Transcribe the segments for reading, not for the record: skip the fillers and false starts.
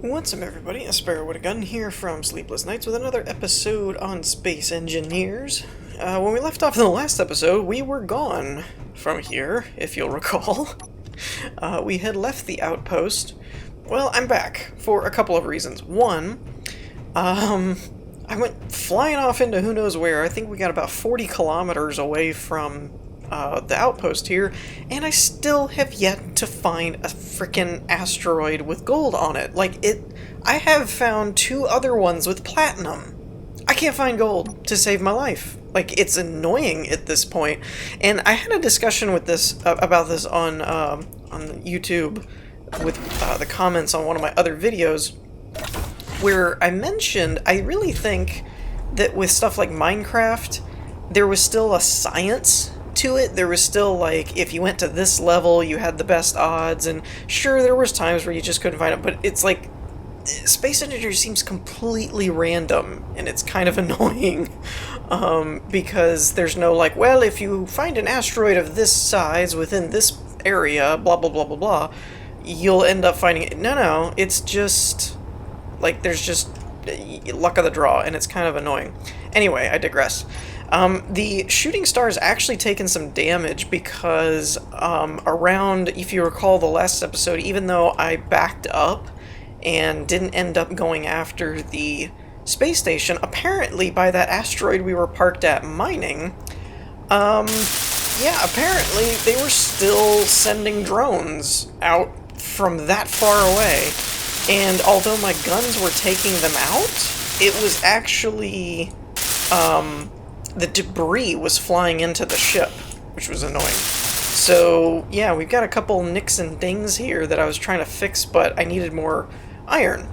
What's up, everybody? A Sparrow with a Gun here from Sleepless Nights with another episode on Space Engineers. When we left off in the last episode, we were gone from here, if you'll recall. We had left the outpost. Well, I'm back for a couple of reasons. One, I went flying off into who knows where. I think we got about 40 kilometers away from the outpost here, and I still have yet to find a frickin' asteroid with gold on it. I have found 2 other ones with platinum. I can't find gold to save my life. It's annoying at this point. And I had a discussion with this about this on YouTube with the comments on one of my other videos, where I mentioned I really think that with stuff like Minecraft, there was still a science to it. There was still, if you went to this level, you had the best odds, and sure, there was times where you just couldn't find it, but it's like, Space Engineers seems completely random, and it's kind of annoying, because there's no, well, if you find an asteroid of this size within this area, blah, blah, blah, blah, blah, you'll end up finding it. No, it's just, there's just luck of the draw, and it's kind of annoying. Anyway, I digress. The shooting star has actually taken some damage because around, if you recall the last episode, even though I backed up and didn't end up going after the space station, apparently by that asteroid we were parked at mining, yeah, apparently they were still sending drones out from that far away, and although my guns were taking them out, it was actually, the debris was flying into the ship, which was annoying. So, yeah, we've got a couple nicks and dings here that I was trying to fix, but I needed more iron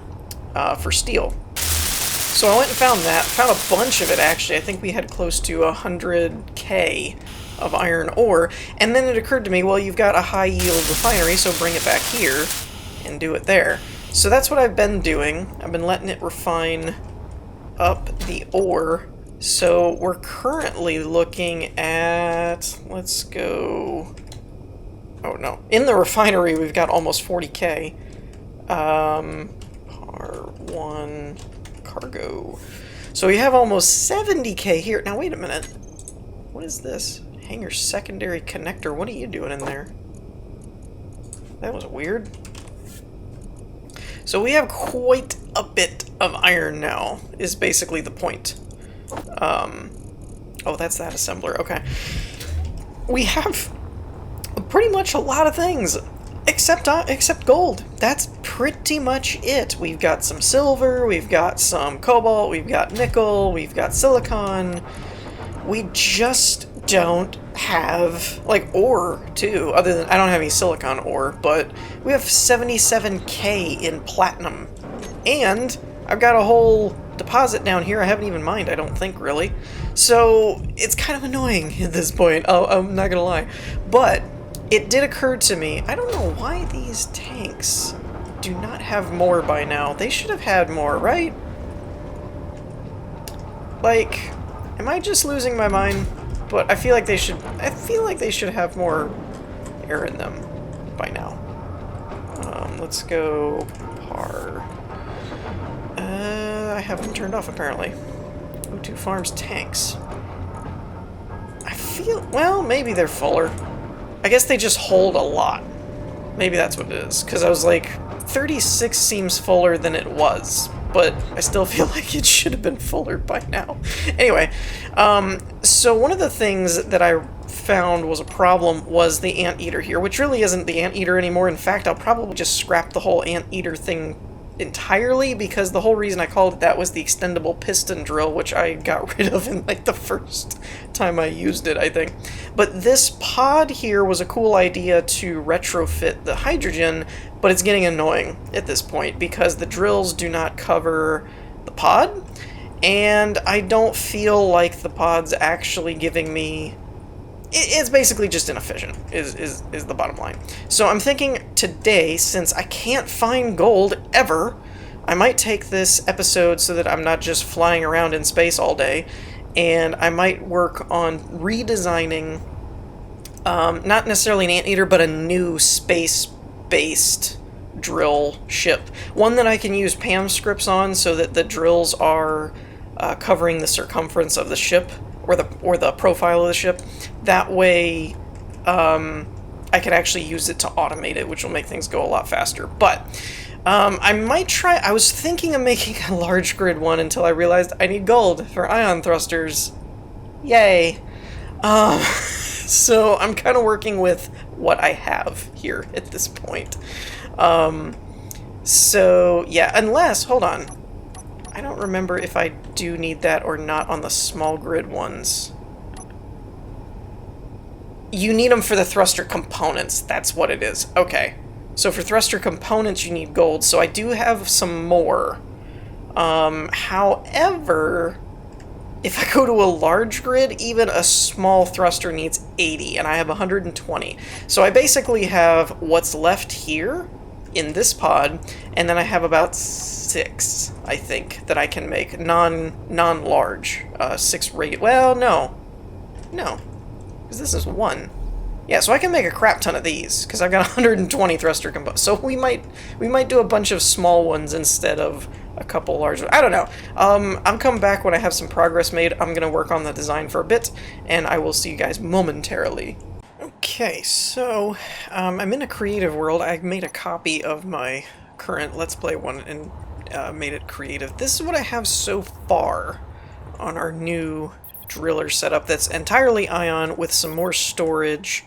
for steel. So I went and found that. Found a bunch of it, actually. I think we had close to 100k of iron ore. And then it occurred to me, well, you've got a high-yield refinery, so bring it back here and do it there. So that's what I've been doing. I've been letting it refine up the ore. So we're currently looking at, let's go, oh no, in the refinery we've got almost 40k. Par 1 cargo. So we have almost 70k here. Now wait a minute. What is this? Hangar secondary connector. What are you doing in there? That was weird. So we have quite a bit of iron now, is basically the point. Oh, that's that assembler. Okay. We have pretty much a lot of things, except gold. That's pretty much it. We've got some silver, we've got some cobalt, we've got nickel, we've got silicon. We just don't have, ore, too, other than, I don't have any silicon ore, but we have 77k in platinum. And I've got a whole deposit down here I haven't even mined, I don't think, really. So it's kind of annoying at this point, I'm not gonna lie. But it did occur to me, I don't know why these tanks do not have more by now. They should have had more, right? Am I just losing my mind? But I feel like they should have more air in them by now. Let's go par. I have them turned off, apparently. O2 Farms tanks. Well, maybe they're fuller. I guess they just hold a lot. Maybe that's what it is. Because I was like, 36 seems fuller than it was. But I still feel like it should have been fuller by now. Anyway, so one of the things that I found was a problem was the anteater here, which really isn't the anteater anymore. In fact, I'll probably just scrap the whole anteater thing entirely, because the whole reason I called it that was the extendable piston drill, which I got rid of in the first time I used it, I think. But this pod here was a cool idea to retrofit the hydrogen, but it's getting annoying at this point because the drills do not cover the pod, and I don't feel like the pod's actually giving me... It's basically just inefficient, is the bottom line. So I'm thinking today, since I can't find gold ever, I might take this episode so that I'm not just flying around in space all day, and I might work on redesigning, not necessarily an anteater, but a new space-based drill ship. One that I can use PAM scripts on so that the drills are covering the circumference of the ship, or the profile of the ship. That way I can actually use it to automate it, which will make things go a lot faster. But I might try... I was thinking of making a large grid one until I realized I need gold for ion thrusters. Yay! So I'm kind of working with what I have here at this point. So, yeah, unless... Hold on. I don't remember if I do need that or not on the small grid ones. You need them for the thruster components. That's what it is. Okay. So for thruster components, you need gold. So I do have some more. However, if I go to a large grid, even a small thruster needs 80, and I have 120. So I basically have what's left here in this pod, and then I have about 6, I think, that I can make non-large. 6 rate. Well, no, because this is 1. Yeah, so I can make a crap ton of these because I've got 120 thruster components. So we might do a bunch of small ones instead of a couple large ones. I don't know. I'm coming back when I have some progress made. I'm gonna work on the design for a bit, and I will see you guys momentarily. Okay, so I'm in a creative world. I made a copy of my current Let's Play one and made it creative. This is what I have so far on our new driller setup that's entirely ion with some more storage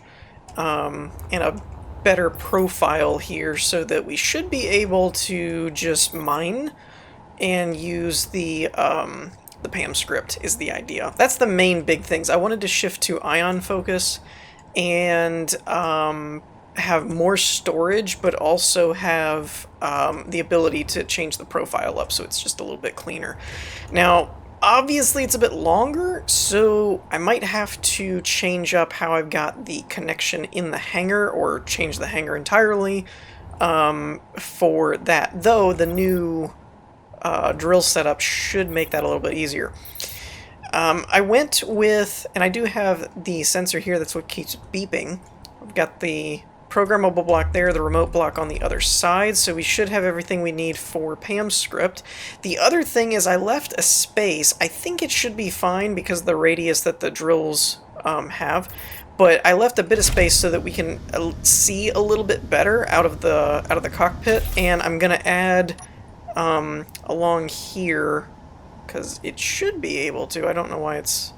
and a better profile here, so that we should be able to just mine and use the PAM script is the idea. That's the main big things. I wanted to shift to ion focus and have more storage, but also have the ability to change the profile up so it's just a little bit cleaner. Now, obviously it's a bit longer, so I might have to change up how I've got the connection in the hangar, or change the hangar entirely for that, though the new drill setup should make that a little bit easier. I went with, and I do have the sensor here, that's what keeps beeping. I've got the programmable block there, the remote block on the other side, so we should have everything we need for PAM script. The other thing is I left a space. I think it should be fine because of the radius that the drills have, but I left a bit of space so that we can see a little bit better out of the cockpit, and I'm gonna add along here, because it should be able to. I don't know why it's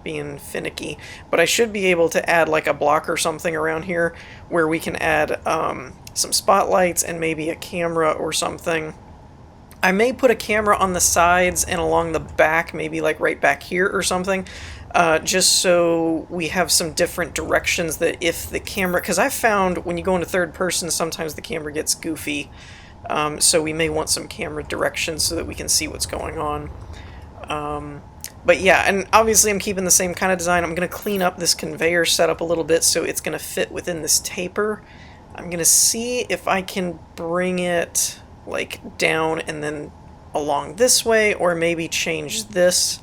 being finicky, but I should be able to add like a block or something around here where we can add some spotlights and maybe a camera or something. I may put a camera on the sides and along the back, maybe like right back here or something, just so we have some different directions, that if the camera, because I've found when you go into third person sometimes the camera gets goofy, so we may want some camera directions so that we can see what's going on. But yeah, and obviously I'm keeping the same kind of design. I'm going to clean up this conveyor setup a little bit so it's going to fit within this taper. I'm going to see if I can bring it like down and then along this way, or maybe change this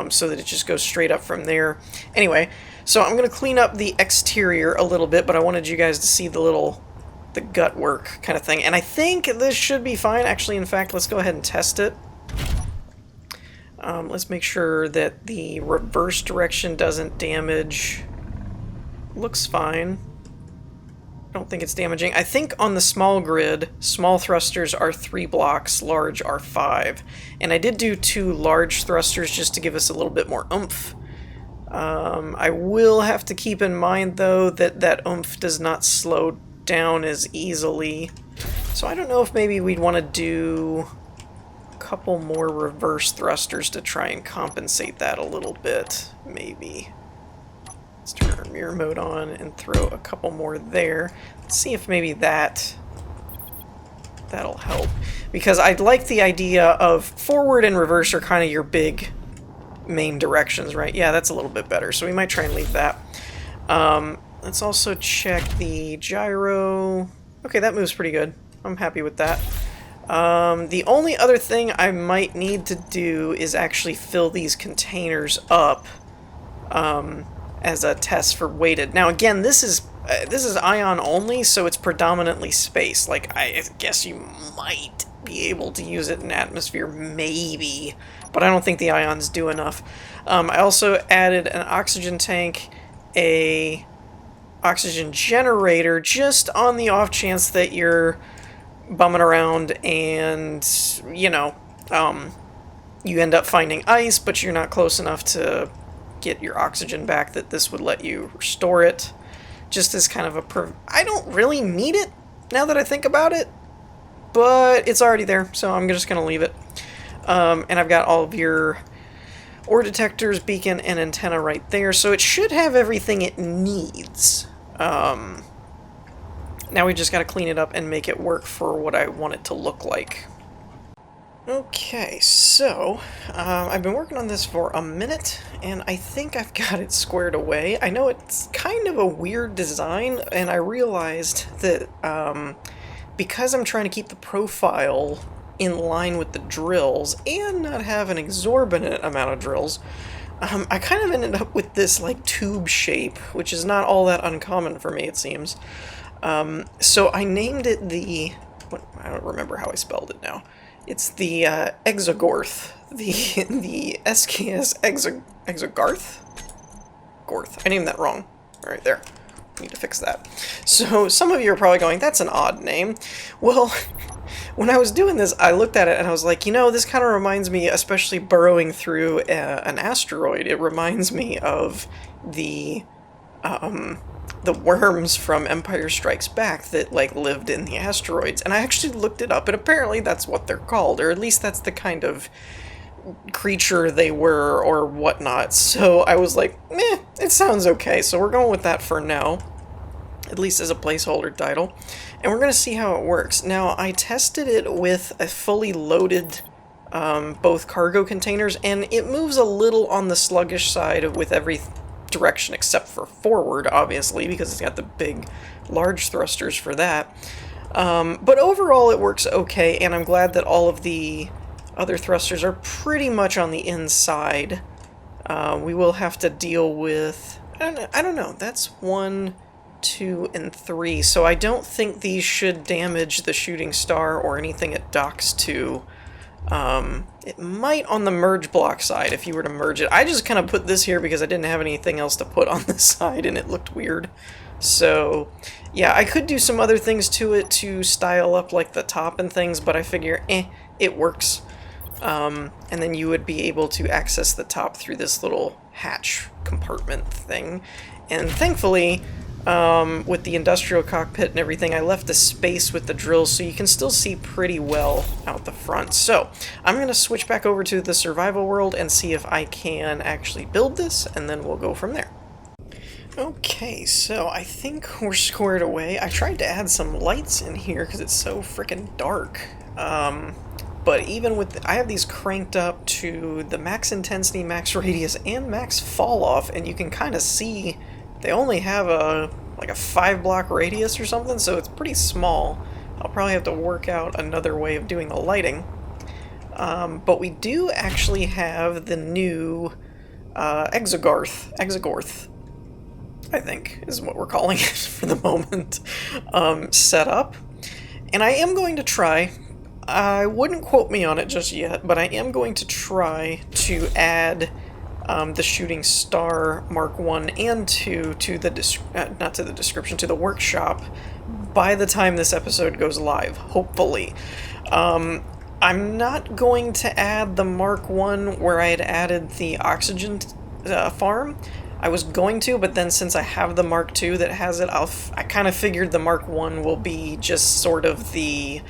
so that it just goes straight up from there. Anyway, so I'm going to clean up the exterior a little bit, but I wanted you guys to see the gut work kind of thing. And I think this should be fine. Actually, in fact, let's go ahead and test it. Let's make sure that the reverse direction doesn't damage. Looks fine. I don't think it's damaging. I think on the small grid, small thrusters are 3 blocks, large are 5. And I did do 2 large thrusters just to give us a little bit more oomph. I will have to keep in mind, though, that oomph does not slow down as easily. So I don't know if maybe we'd want to do couple more reverse thrusters to try and compensate that a little bit, maybe. Let's turn our mirror mode on and throw a couple more there. Let's see if maybe that'll help. Because I'd like the idea of forward and reverse are kind of your big main directions, right? Yeah, that's a little bit better, so we might try and leave that. Let's also check the gyro. Okay, that moves pretty good. I'm happy with that. The only other thing I might need to do is actually fill these containers up as a test for weighted. Now again, this is This is ion only, so it's predominantly space. Like, I guess you might be able to use it in atmosphere, maybe, but I don't think the ions do enough. I also added an oxygen tank, a oxygen generator, just on the off chance that you're bumming around and, you know, you end up finding ice, but you're not close enough to get your oxygen back, that this would let you restore it. Just as kind of a I don't really need it, now that I think about it, but it's already there, so I'm just going to leave it. And I've got all of your ore detectors, beacon, and antenna right there, so it should have everything it needs. Now we just got to clean it up and make it work for what I want it to look like. Okay, so I've been working on this for a minute, and I think I've got it squared away. I know it's kind of a weird design, and I realized that because I'm trying to keep the profile in line with the drills and not have an exorbitant amount of drills, I kind of ended up with this like tube shape, which is not all that uncommon for me, it seems. So I named it I don't remember how I spelled it now. It's the Exogorth, the SKS Exogorth? Gorth. I named that wrong. Right there. Need to fix that. So some of you are probably going, that's an odd name. Well, when I was doing this, I looked at it and I was like, you know, this kind of reminds me, especially burrowing through an asteroid, it reminds me of the worms from Empire Strikes Back that, like, lived in the asteroids. And I actually looked it up, and apparently that's what they're called, or at least that's the kind of creature they were, or whatnot. So I was like, meh, it sounds okay, so we're going with that for now, at least as a placeholder title. And we're going to see how it works. Now, I tested it with a fully loaded both cargo containers, and it moves a little on the sluggish side with every direction except for forward, obviously, because it's got the big, large thrusters for that. But overall it works okay, and I'm glad that all of the other thrusters are pretty much on the inside. We will have to deal with... I don't know, that's 1, 2, and 3, so I don't think these should damage the shooting star or anything it docks to. It might on the merge block side if you were to merge it. I just kind of put this here because I didn't have anything else to put on this side and it looked weird. So, yeah, I could do some other things to it to style up like the top and things, but I figure, it works. And then you would be able to access the top through this little hatch compartment thing. And thankfully, with the industrial cockpit and everything, I left a space with the drills so you can still see pretty well out the front. So I'm going to switch back over to the survival world and see if I can actually build this, and then we'll go from there. Okay, so I think we're squared away. I tried to add some lights in here because it's so freaking dark. But even with... I have these cranked up to the max intensity, max radius, and max fall off, and you can kind of see... They only have like a 5-block radius or something, so it's pretty small. I'll probably have to work out another way of doing the lighting. But we do actually have the new Exogorth, I think, is what we're calling it for the moment, set up. And I am going to try... I wouldn't quote me on it just yet, but I am going to try to add... the shooting star Mark 1 and 2 to the not to the description, to the workshop by the time this episode goes live, hopefully. I'm not going to add the Mark 1 where I had added the oxygen farm. I was going to, but then since I have the Mark 2 that has it, I kind of figured the Mark 1 will be just sort of the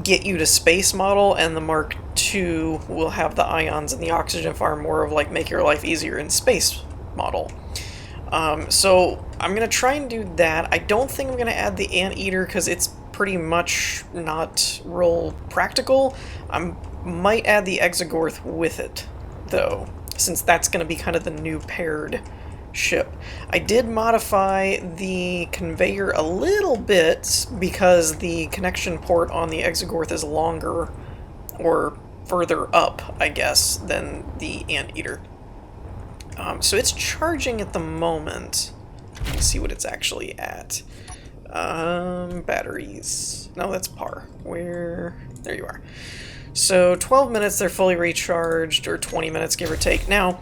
get you to space model, and the Mark II will have the ions and the oxygen farm, more of like make your life easier in space model. So I'm going to try and do that. I don't think I'm going to add the anteater because it's pretty much not real practical. I might add the Exogorth with it, though, since that's going to be kind of the new paired ship. I did modify the conveyor a little bit because the connection port on the Exogorth is longer, or further up, I guess, than the anteater. So it's charging at the moment. Let me see what it's actually at. Batteries. No, that's par. Where? There you are. So 12 minutes, they're fully recharged, or 20 minutes, give or take. Now,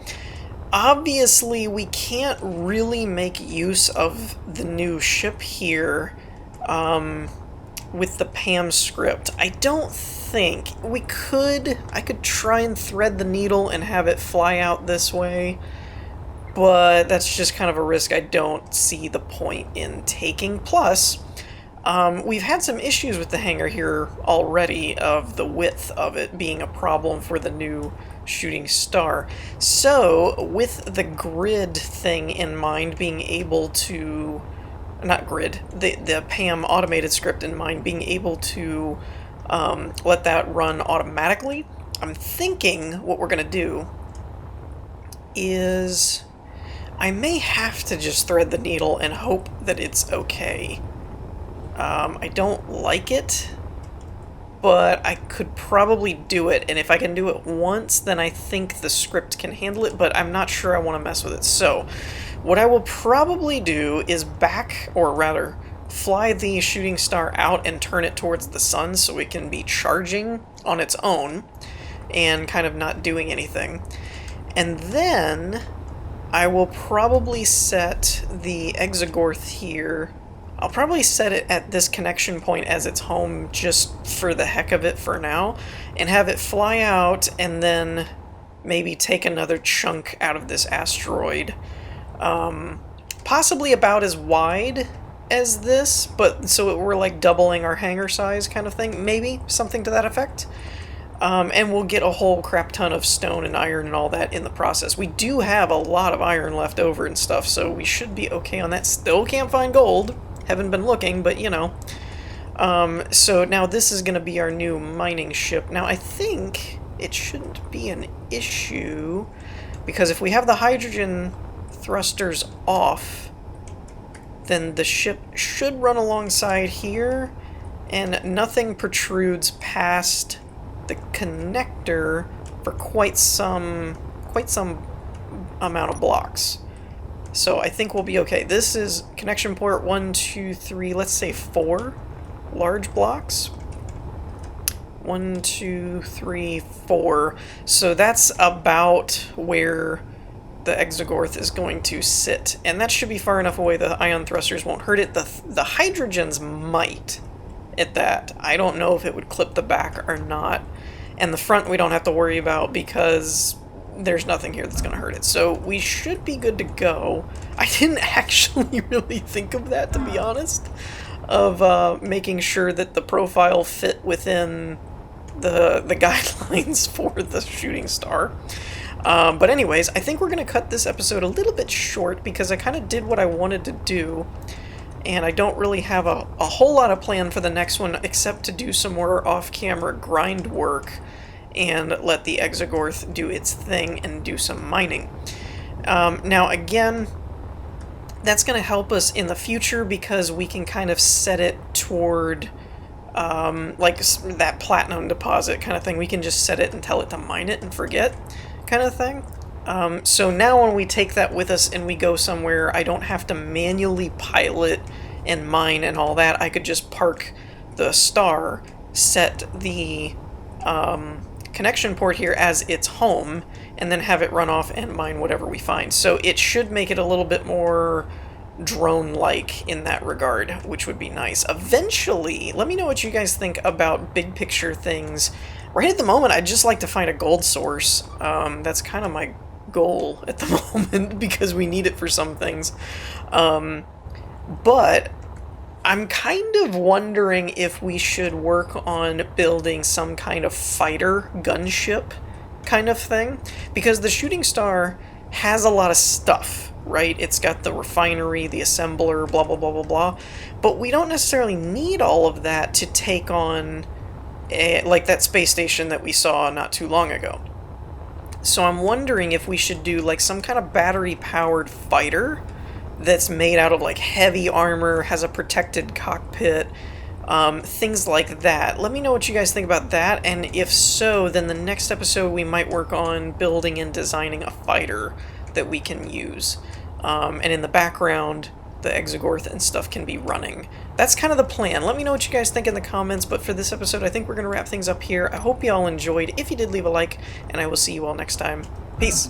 obviously, we can't really make use of the new ship here with the PAM script. I don't think we could. I could try and thread the needle and have it fly out this way, but that's just kind of a risk I don't see the point in taking. Plus, we've had some issues with the hangar here already, of the width of it being a problem for the new shooting star. So, with the grid thing in mind, being able to... not grid, the PAM automated script in mind, being able to let that run automatically, I'm thinking what we're going to do is... I may have to just thread the needle and hope that it's okay. I don't like it, but I could probably do it, and if I can do it once, then I think the script can handle it, but I'm not sure I want to mess with it. So, what I will probably do is fly the shooting star out and turn it towards the sun so it can be charging on its own and kind of not doing anything. And then I will probably set the Exogorth here. I'll probably set it at this connection point as its home just for the heck of it for now, and have it fly out and then maybe take another chunk out of this asteroid. Possibly about as wide as this, but so we're like doubling our hangar size kind of thing, maybe something to that effect. And we'll get a whole crap ton of stone and iron and all that in the process. We do have a lot of iron left over and stuff, so we should be okay on that. Still can't find gold. Haven't been looking, but you know. So now this is going to be our new mining ship. Now I think it shouldn't be an issue, because if we have the hydrogen thrusters off, then the ship should run alongside here, and nothing protrudes past the connector for quite some amount of blocks. So I think we'll be okay. This is connection port 1, 2, 3, let's say 4 large blocks. 1, 2, 3, 4. So that's about where the Exogorth is going to sit. And that should be far enough away the ion thrusters won't hurt it. The hydrogens might at that. I don't know if it would clip the back or not. And the front we don't have to worry about because there's nothing here that's going to hurt it. So we should be good to go. I didn't actually really think of that, to be honest, of making sure that the profile fit within the guidelines for the shooting star. But anyways, I think we're going to cut this episode a little bit short because I kind of did what I wanted to do. And I don't really have a whole lot of plan for the next one except to do some more off-camera grind work and let the Exogorth do its thing and do some mining. Now again, that's going to help us in the future because we can kind of set it toward like that platinum deposit kind of thing. We can just set it and tell it to mine it and forget kind of thing. So now when we take that with us and we go somewhere, I don't have to manually pilot and mine and all that. I could just park the star, set the connection port here as its home, and then have it run off and mine whatever we find. So it should make it a little bit more drone-like in that regard, which would be nice. Eventually, let me know what you guys think about big picture things. Right at the moment, I'd just like to find a gold source. That's kind of my goal at the moment because we need it for some things. But I'm kind of wondering if we should work on building some kind of fighter gunship kind of thing, because the shooting star has a lot of stuff, right? It's got the refinery, the assembler, blah blah blah blah blah, but we don't necessarily need all of that to take on like that space station that we saw not too long ago. So I'm wondering if we should do like some kind of battery-powered fighter that's made out of like heavy armor, has a protected cockpit, things like that. Let me know what you guys think about that, and if so, then the next episode we might work on building and designing a fighter that we can use. And in the background, the Exogorth and stuff can be running. That's kind of the plan. Let me know what you guys think in the comments, but for this episode, I think we're going to wrap things up here. I hope you all enjoyed. If you did, leave a like, and I will see you all next time. Peace!